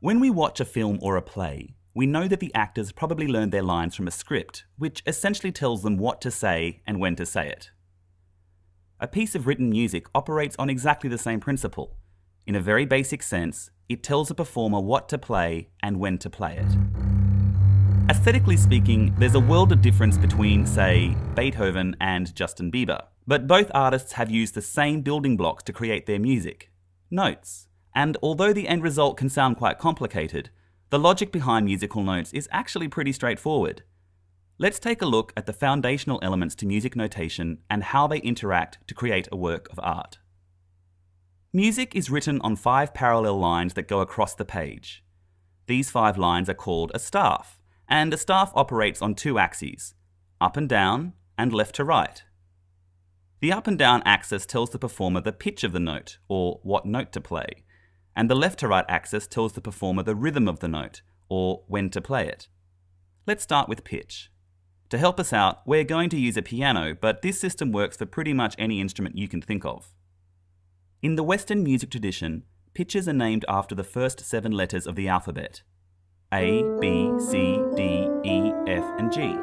When we watch a film or a play, we know that the actors probably learned their lines from a script, which essentially tells them what to say and when to say it. A piece of written music operates on exactly the same principle. In a very basic sense, it tells a performer what to play and when to play it. Aesthetically speaking, there's a world of difference between, say, Beethoven and Justin Bieber. But both artists have used the same building blocks to create their music: notes. And although the end result can sound quite complicated, the logic behind musical notes is actually pretty straightforward. Let's take a look at the foundational elements to music notation and how they interact to create a work of art. Music is written on 5 parallel lines that go across the page. These 5 lines are called a staff, and a staff operates on 2 axes, up and down and left to right. The up and down axis tells the performer the pitch of the note, or what note to play, and the left to right axis tells the performer the rhythm of the note, or when to play it. Let's start with pitch. To help us out, we're going to use a piano, but this system works for pretty much any instrument you can think of. In the Western music tradition, pitches are named after the first 7 letters of the alphabet: A, B, C, D, E, F, and G.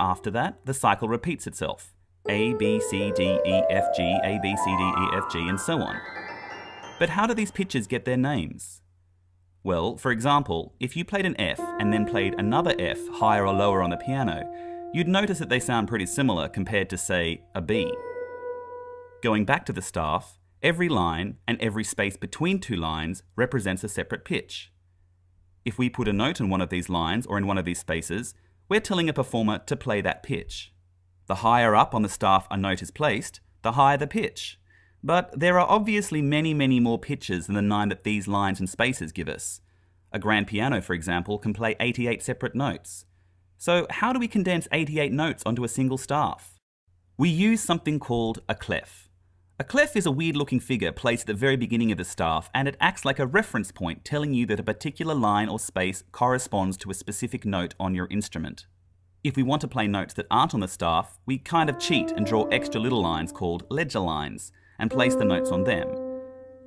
After that, the cycle repeats itself: A, B, C, D, E, F, G, A, B, C, D, E, F, G, and so on. But how do these pitches get their names? Well, for example, if you played an F and then played another F higher or lower on the piano, you'd notice that they sound pretty similar compared to, say, a B. Going back to the staff, every line and every space between 2 lines represents a separate pitch. If we put a note in one of these lines or in one of these spaces, we're telling a performer to play that pitch. The higher up on the staff a note is placed, the higher the pitch. But there are obviously many more pitches than the 9 that these lines and spaces give us. A grand piano, for example, can play 88 separate notes. So how do we condense 88 notes onto a single staff? We use something called a clef. A clef is a weird-looking figure placed at the very beginning of the staff, and it acts like a reference point telling you that a particular line or space corresponds to a specific note on your instrument. If we want to play notes that aren't on the staff, we kind of cheat and draw extra little lines called ledger lines and place the notes on them.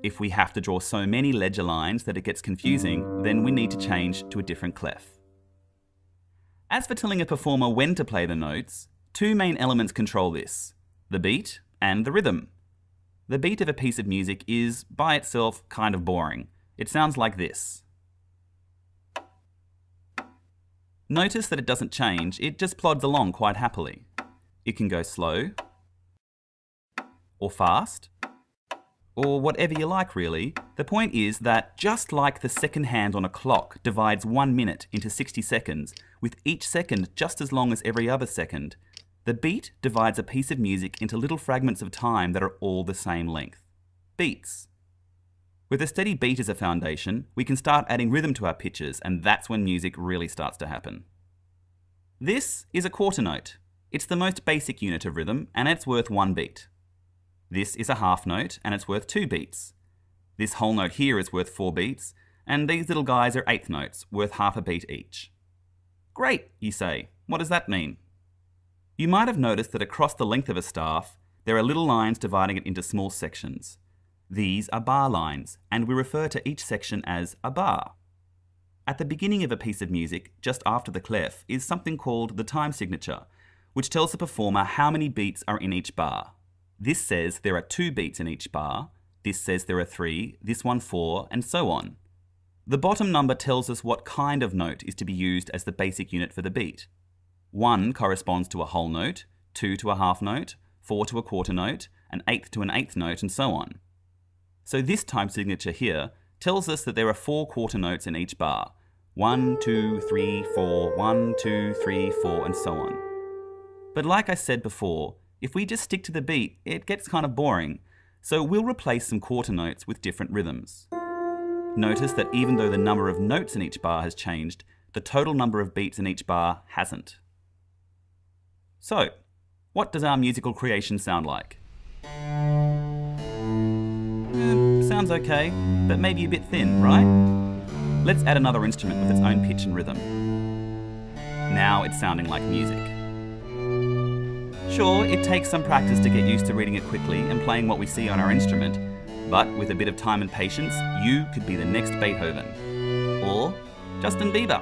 If we have to draw so many ledger lines that it gets confusing, then we need to change to a different clef. As for telling a performer when to play the notes, 2 main elements control this: the beat and the rhythm. The beat of a piece of music is, by itself, kind of boring. It sounds like this. Notice that it doesn't change, it just plods along quite happily. It can go slow, or fast, or whatever you like really. The point is that just like the second hand on a clock divides 1 minute into 60 seconds, with each second just as long as every other second, the beat divides a piece of music into little fragments of time that are all the same length. Beats. With a steady beat as a foundation, we can start adding rhythm to our pitches, and that's when music really starts to happen. This is a quarter note. It's the most basic unit of rhythm, and it's worth 1 beat. This is a half note, and it's worth 2 beats. This whole note here is worth 4 beats, and these little guys are 1/8 notes, worth half a beat each. Great, you say. What does that mean? You might have noticed that across the length of a staff, there are little lines dividing it into small sections. These are bar lines, and we refer to each section as a bar. At the beginning of a piece of music, just after the clef, is something called the time signature, which tells the performer how many beats are in each bar. This says there are 2 beats in each bar, this says there are 3, this one 4, and so on. The bottom number tells us what kind of note is to be used as the basic unit for the beat. 1 corresponds to a whole note, 2 to a half note, 4 to a quarter note, an 1/8 to an 1/8 note, and so on. So this time signature here tells us that there are 4 quarter notes in each bar. 1, 2, 3, 4, 1, 2, 3, 4, and so on. But like I said before, if we just stick to the beat, it gets kind of boring, so we'll replace some quarter notes with different rhythms. Notice that even though the number of notes in each bar has changed, the total number of beats in each bar hasn't. So, what does our musical creation sound like? Sounds okay, but maybe a bit thin, right? Let's add another instrument with its own pitch and rhythm. Now it's sounding like music. Sure, it takes some practice to get used to reading it quickly and playing what we see on our instrument, But with a bit of time and patience, you could be the next Beethoven. Or Justin Bieber.